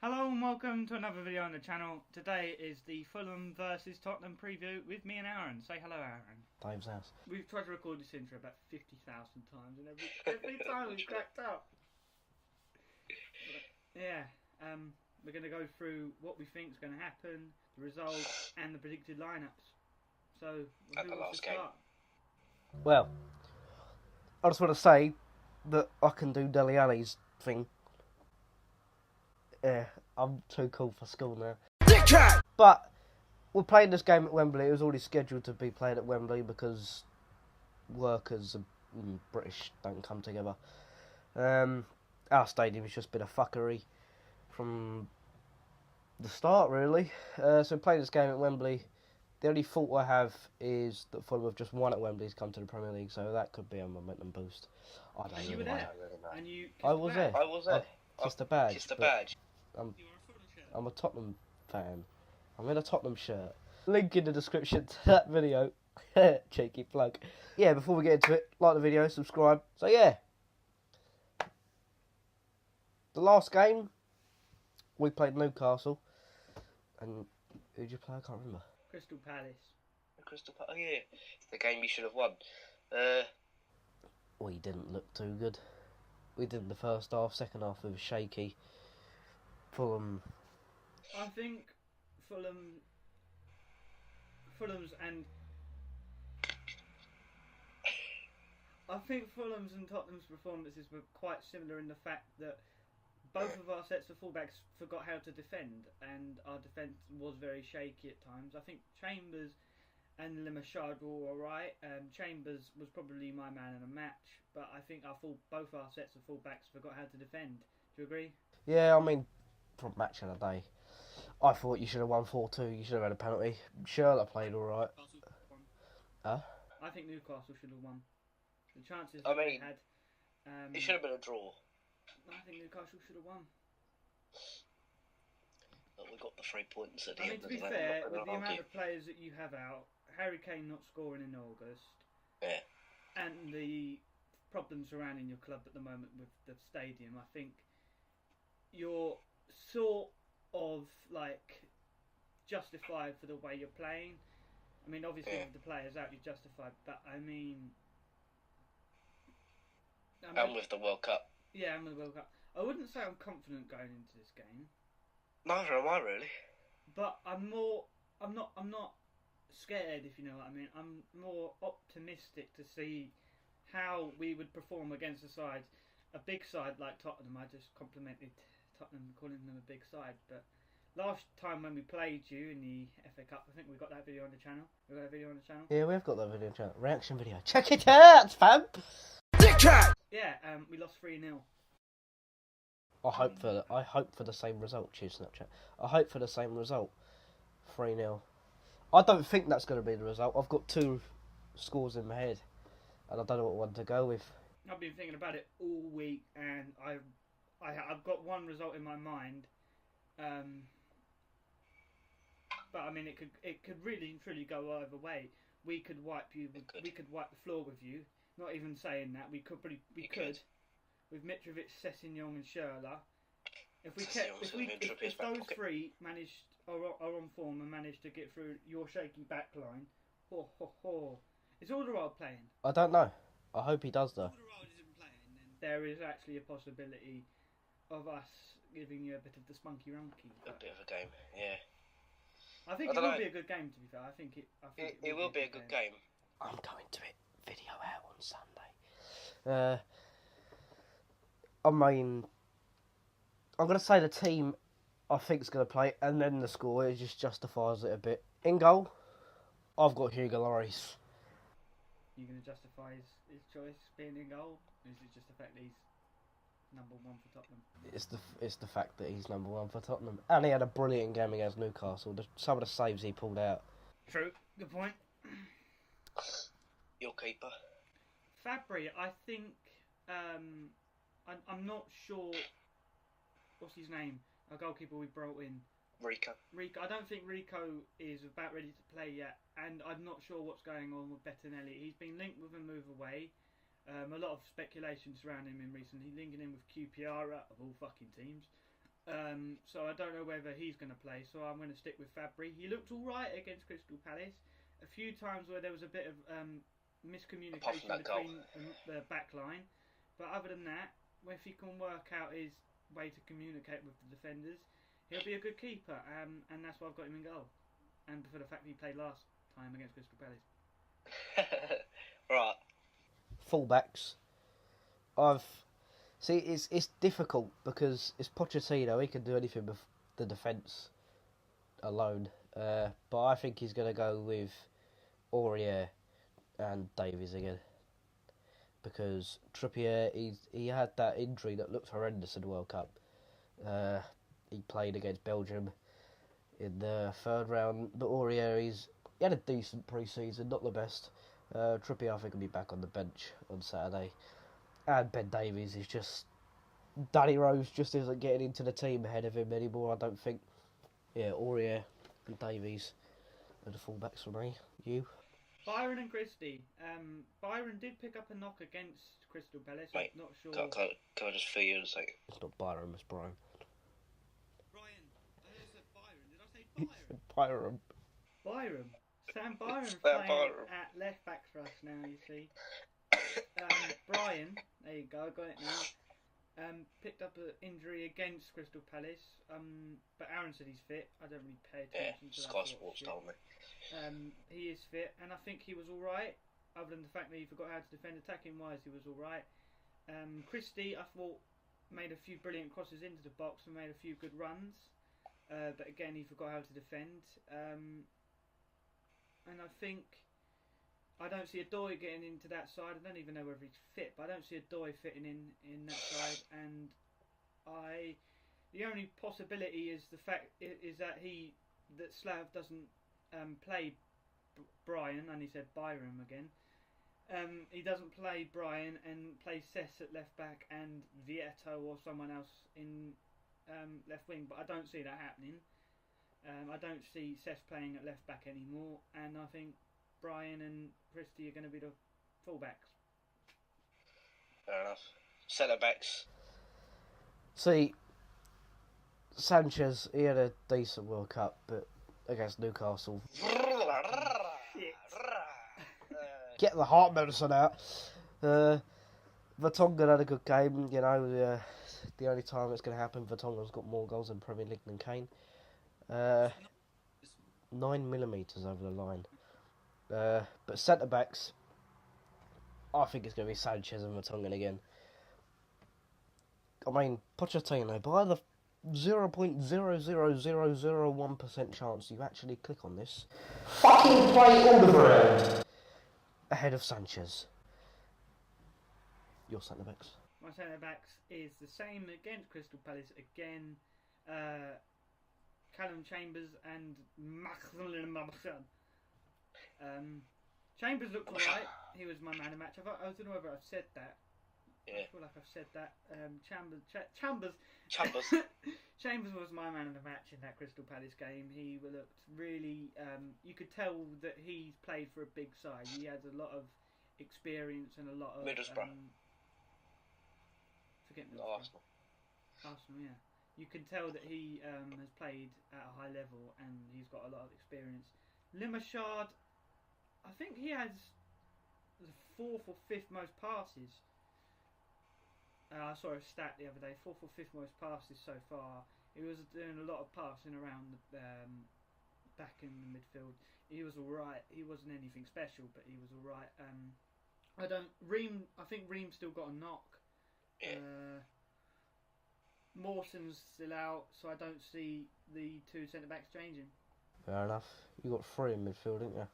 Hello and welcome to another video on the channel. Today is the Fulham versus Tottenham preview with me and Aaron. Say hello, Aaron. Dave's house. We've tried to record this intro about 50,000 times and every time we've cracked up. Yeah, we're going to go through what we think is going to happen, the results and the predicted lineups. So, who wants to start? Well, I just want to say that I can do Dele Alli's thing. Yeah, I'm too cool for school now. But we're playing this game at Wembley. It was already scheduled to be played at Wembley because workers and British don't come together. Our stadium has just been a fuckery from the start, really. So we're playing this game at Wembley. The only fault I have is that Fulham have just won at Wembley to come to the Premier League, so that could be a momentum boost. I don't really know. And you I was there. I was there. Kissed the badge. Kissed the badge. I'm a Tottenham fan. I'm in a Tottenham shirt. Link in the description to that video. Cheeky plug. Yeah, before we get into it, like the video, subscribe. So yeah. The last game, we played Newcastle. And who did you play? I can't remember. Crystal Palace. Oh yeah, the game you should have won. We didn't look too good. We did in the first half. Second half, it was shaky. Fulham. I think Fulham's and Tottenham's performances were quite similar in the fact that both of our sets of fullbacks forgot how to defend, and our defence was very shaky at times. I think Chambers and Limashard were all right. Chambers was probably my man in the match, but I think both our sets of fullbacks forgot how to defend. Do you agree? Yeah, I mean, from match of the day, I thought you should have won 4-2. You should have had a penalty. Sherlock played all right. I think Newcastle should have won. The chances they had. It should have been a draw. I think Newcastle should have won. But we got the 3 points at the end To of be the day. fair, with the amount of players that you have out, Harry Kane not scoring in August, yeah, and the problems surrounding your club at the moment with the stadium, I think you're sort of like justified for the way you're playing. I mean, obviously with the players out, you're justified, but I mean and with the World Cup. Yeah, and with the World Cup. I wouldn't say I'm confident going into this game. Neither am I really. But I'm not scared, if you know what I mean. I'm more optimistic to see how we would perform against a big side like Tottenham. I just complimented Tottenham calling them a big side, but last time when we played you in the FA Cup, I think we got that video on the channel. Yeah, we've got that video on the channel. Reaction video. Check it out, fam! Yeah, we lost 3-0. I hope for the same result. Cheers, Snapchat. I hope for the same result. 3-0. I don't think that's going to be the result. I've got two scores in my head, and I don't know what one to go with. I've been thinking about it all week, and I've got one result in my mind. But I mean, it could really and truly go either way. We could wipe the floor with you. Not even saying that, we could with Mitrovic, Sessegnon, and Schürrle. If those three are on form and manage to get through your shaky back line, is Alderweireld playing? I don't know. I hope he does though. If Alderweireld isn't playing, then there is actually a possibility of us giving you a bit of the spunky runky. A bit of a game, yeah. I think it will be a good game. To be fair, I think it will be a good game. I'm going to it. Video out on Sunday. I mean, I'm going to say the team I think is going to play, and then the score, it just justifies it a bit. In goal, I've got Hugo Lloris. You're going to justify his choice being in goal? Or is it just the fact that he's number one for Tottenham? It's the fact that he's number one for Tottenham. And he had a brilliant game against Newcastle. Some of the saves he pulled out. True. Good point. Your keeper? Fabry, I think... I'm not sure... What's his name? Our goalkeeper we brought in. Rico. I don't think Rico is about ready to play yet, and I'm not sure what's going on with Bettinelli. He's been linked with a move away. A lot of speculation surrounding him recently, linking him with QPR of all fucking teams. So I don't know whether he's going to play. So I'm going to stick with Fabry. He looked all right against Crystal Palace. A few times where there was a bit of miscommunication between the back line, but other than that, if he can work out his way to communicate with the defenders, he'll be a good keeper. And that's why I've got him in goal. And for the fact that he played last time against Crystal Palace. Right. Fullbacks. It's difficult because it's Pochettino. He can do anything with the defence alone. But I think he's going to go with Aurier and Davies again. Because Trippier, he had that injury that looked horrendous in the World Cup. He played against Belgium in the third round. But Aurier, he had a decent pre-season, not the best. Trippier, I think, will be back on the bench on Saturday. And Ben Davies is just... Danny Rose just isn't getting into the team ahead of him anymore, I don't think. Yeah, Aurier and Davies are the fullbacks for me. You? Byron and Christie. Byron did pick up a knock against Crystal Palace. Mate, I'm not sure. Can I just fill you in a second? It's not Byron, it's Brian. Brian. I said Byron. Did I say Byron? Byron. Sam Byron playing at left back for us now, you see. Brian, there you go, I got it now. Picked up an injury against Crystal Palace, but Aaron said he's fit. I don't really pay attention to that. Sky Sports told me. He is fit, and I think he was alright, other than the fact that he forgot how to defend. Attacking wise, he was alright. Christie, I thought, made a few brilliant crosses into the box and made a few good runs, but again, he forgot how to defend. And I think I don't see Adoy getting into that side. I don't even know whether he's fit, but I don't see Adoy fitting in that side. And the only possibility is the fact is that Slav doesn't play Brian, and he said Byram again. He doesn't play Brian and plays Cess at left back and Vieto or someone else in left wing, but I don't see that happening. I don't see Cess playing at left back anymore, and I think Brian and Christie are going to be the fullbacks. Fair enough. Centre backs. See, Sanchez, he had a decent World Cup, but against Newcastle. Get the heart medicine out. Vertonghen had a good game, you know. The only time it's going to happen, Vertonghen's got more goals in Premier League than Kane. 9mm over the line. But centre backs, I think it's going to be Sanchez and Vertonghen again. I mean, Pochettino, by the 0.00001% chance you actually click on this, fucking play Alderweireld ahead of Sanchez. Your centre backs. My centre backs is the same against Crystal Palace again. Callum Chambers and Maximilian Marchand. Chambers looked alright. He was my man of the match. I don't know whether I've said that. Yeah. I feel like I've said that. Chambers was my man of the match in that Crystal Palace game. He looked really... you could tell that he's played for a big side. He has a lot of experience and a lot of... Middlesbrough. Forget Middlesbrough. Arsenal, yeah. You can tell that he has played at a high level and he's got a lot of experience. Limashard, I think he has the 4th or 5th most passes. I saw a stat the other day, 4th or 5th most passes so far. He was doing a lot of passing around back in the midfield. He was alright. He wasn't anything special, but he was alright. I think Ream still got a knock. Yeah. Mawson's still out, so I don't see the two centre backs changing. Fair enough. You got 3 in midfield, didn't you?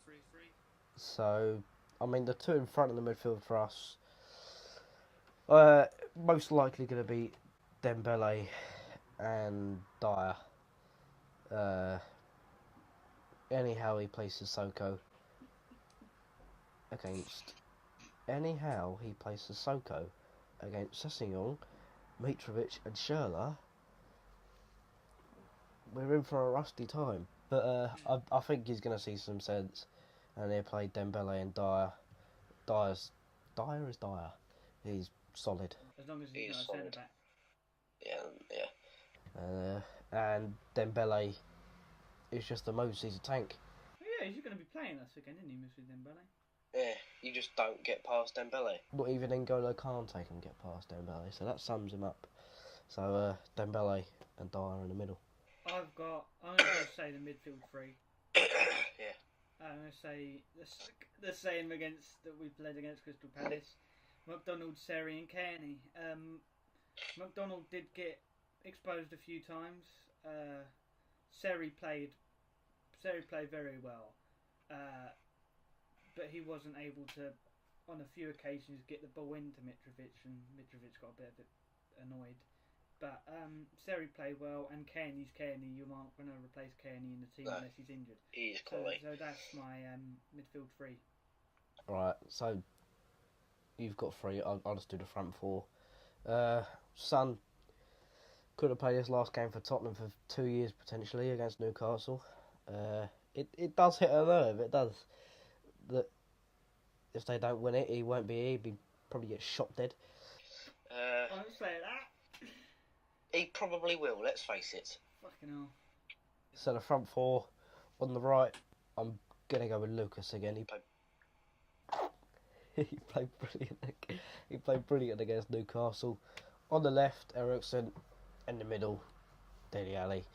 4-3-3. So, I mean, the 2 in front of the midfield for us, most likely going to be Dembele and Dyer. Anyhow, he plays Sissoko against Sessegnon, Mitrovic and Schürrle. We're in for a rusty time. But I think he's going to see some sense. And he'll play Dembele and Dyer. Dyer is Dyer. He's solid. As long as he's not a centre back. Yeah. And Dembele is just the most. He's a tank. Yeah, he's going to be playing us again, isn't he, Mr. Dembele? Yeah, you just don't get past Dembele. Not even N'Golo Kante can get past Dembele, so that sums him up. So Dembele and Dyer in the middle. I'm going to say the midfield three. Yeah. I'm going to say the same that we played against Crystal Palace. McDonald, Seri and Kearney. McDonald did get exposed a few times. Seri played very well. But he wasn't able to, on a few occasions, get the ball into Mitrovic, and Mitrovic got a bit annoyed. But Seri played well, and Kearney's Kearney. You aren't going to replace Kearney in the team unless he's injured. He is quality. So that's my midfield three. Right, so you've got three. I'll just do the front four. Son could have played his last game for Tottenham for 2 years potentially against Newcastle. It does hit a nerve. It does. That if they don't win it, he won't be here. He'd probably get shot dead. Don't say that. He probably will. Let's face it. Fucking hell. So the front four on the right, I'm gonna go with Lucas again. He played brilliant. He played brilliant against Newcastle. On the left, Eriksen. In the middle, Dele Alli.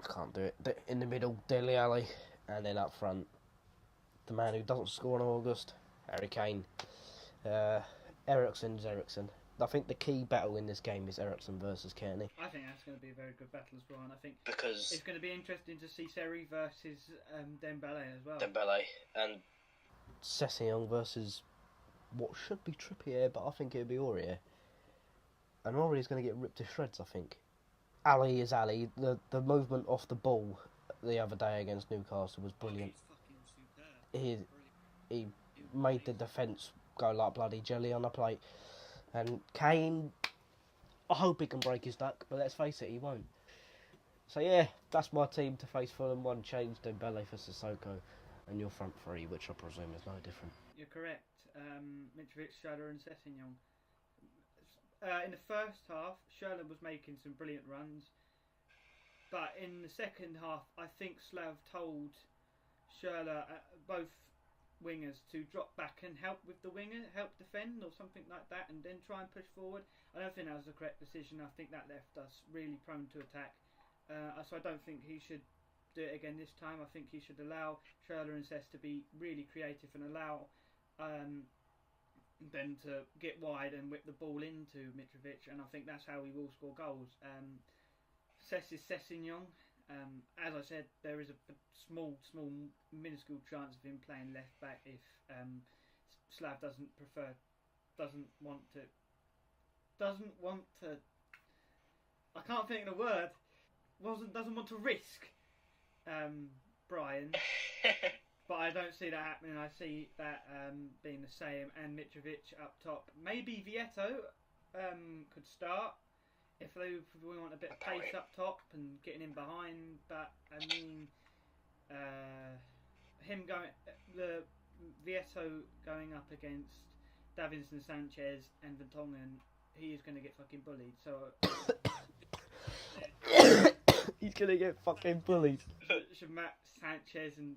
I can't do it. In the middle, Dele Alli, and then up front, the man who doesn't score in August, Harry Kane. Eriksen's Eriksen. I think the key battle in this game is Eriksen versus Kearney. I think that's going to be a very good battle as well, and I think Because it's going to be interesting to see Seri versus Dembele as well. Dembele and Sessegnon versus what should be Trippier, but I think it'll be Aurier. And Aurier's going to get ripped to shreds, I think. Ali is Ali. The movement off the ball the other day against Newcastle was brilliant. He made the defence go like bloody jelly on the plate. And Kane, I hope he can break his duck, but let's face it, he won't. So yeah, that's my team to face Fulham. One change, Dembele for Sissoko, and your front three, which I presume is no different. You're correct. Mitrovic, Schürrle and Sessegnon. In the first half, Schürrle was making some brilliant runs, but in the second half, I think Slav told Schürrle, both wingers, to drop back and help with the winger, help defend or something like that, and then try and push forward. I don't think that was the correct decision. I think that left us really prone to attack. So I don't think he should do it again this time. I think he should allow Schürrle and Sess to be really creative and allow them to get wide and whip the ball into Mitrovic, and I think that's how we will score goals. Sess is Sessegnon. As I said, there is a small, minuscule chance of him playing left back if Slav doesn't want to. I can't think of the word. Doesn't want to risk Brian. But I don't see that happening. I see that being the same, and Mitrovic up top. Maybe Vieto could start if we want a bit of pace up top and getting in behind. But I mean, the Vieto going up against Davinson Sanchez and Vertonghen, he is going to get fucking bullied. So he's going to get fucking bullied. Should Matt Sanchez and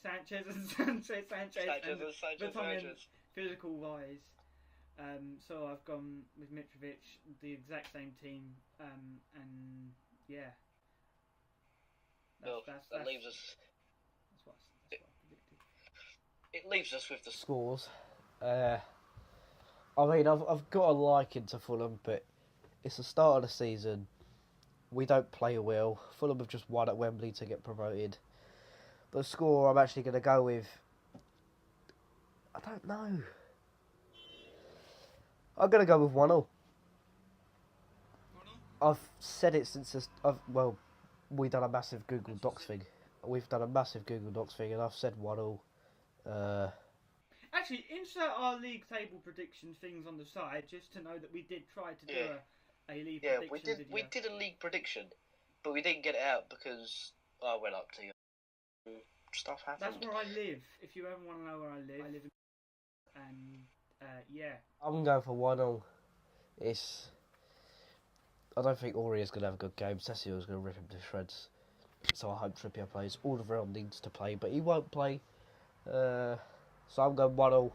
Sanchez and Vertonghen physical wise. So I've gone with Mitrovic, the exact same team, and yeah. That leaves us. That's what I predicted. It leaves us with the Scores. I mean, I've got a liking to Fulham, but it's the start of the season. We don't play well. Fulham have just won at Wembley to get promoted. The score I'm actually going to go with, I don't know. I'm going to go with 1-0. I've said it since we've done a massive Google Docs thing. And I've said 1-0. Actually, insert our league table prediction things on the side, just to know that we did try to do a league prediction video. We did a league prediction, but we didn't get it out because I went up to you. Stuff happened. That's where I live. If you ever want to know where I live in... And, yeah. I'm going for 1-0. I don't think Ori is going to have a good game. Sessio is going to rip him to shreds. So I hope Trippier plays. Alderweireld needs to play, but he won't play. So I'm going 1-0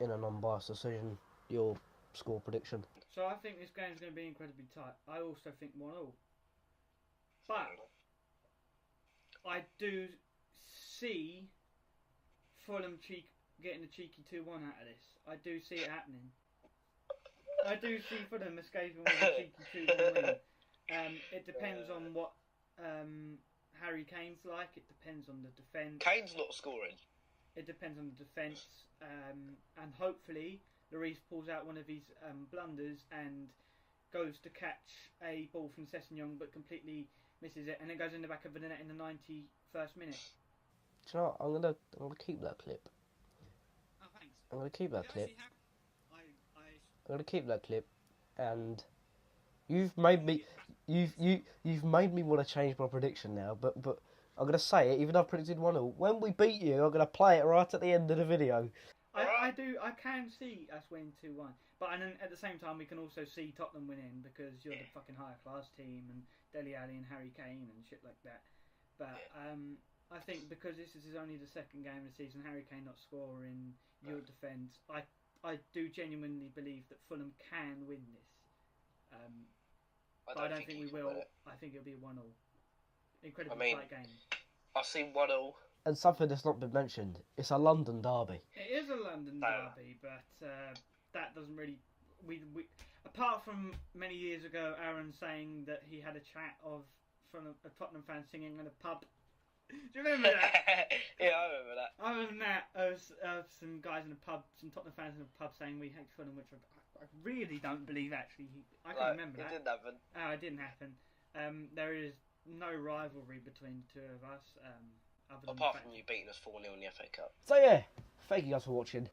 in a non-biased decision. Your score prediction? So I think this game's going to be incredibly tight. I also think 1-0. But I do see Fulham getting a cheeky 2-1 out of this. I do see it happening. I do see Fulham escaping with a cheeky 2-1 win. It depends on what Harry Kane's like. It depends on the defence. Kane's not scoring. It depends on the defence. And hopefully Lloris pulls out one of his blunders and goes to catch a ball from Sessegnon but completely misses it, and it goes in the back of the net in the 91st minute. Do you know what? I'm gonna keep that clip. Oh, thanks. I'm gonna keep that clip. I I'm gonna keep that clip, and you've made me want to change my prediction now. But I'm gonna say it, even though I predicted 1-0. When we beat you, I'm gonna play it right at the end of the video. I can see us winning 2-1, but and then at the same time we can also see Tottenham winning because you're the fucking higher class team and Dele Alli and Harry Kane and shit like that. But I think because this is only the second game of the season, Harry Kane not scoring, your defence, I do genuinely believe that Fulham can win this. But I don't think we will. I think it'll be 1-0. Incredibly tight game. I've seen 1-0. And something that's not been mentioned, it's a London derby. It is a London derby, but that doesn't really... We apart from many years ago, Aaron saying that he had a chat from a Tottenham fan singing in a pub. Do you remember that? Yeah, I remember that. Other than that, some guys in a pub, some Tottenham fans in a pub saying we hate Fulham, which I really don't believe actually. I can remember that. It didn't happen. It didn't happen. There is no rivalry between the two of us. Apart from you beating us 4-0 in the FA Cup. So yeah, thank you guys for watching.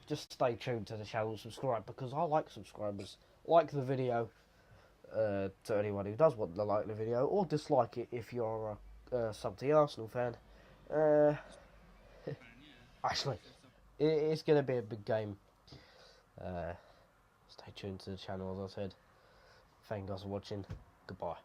Just stay tuned to the channel, subscribe, because I like subscribers. Like the video, to anyone who does want to like the video, or dislike it if you're a sub-T Arsenal fan. Actually, it's going to be a big game. Stay tuned to the channel, as I said. Thank you guys for watching. Goodbye.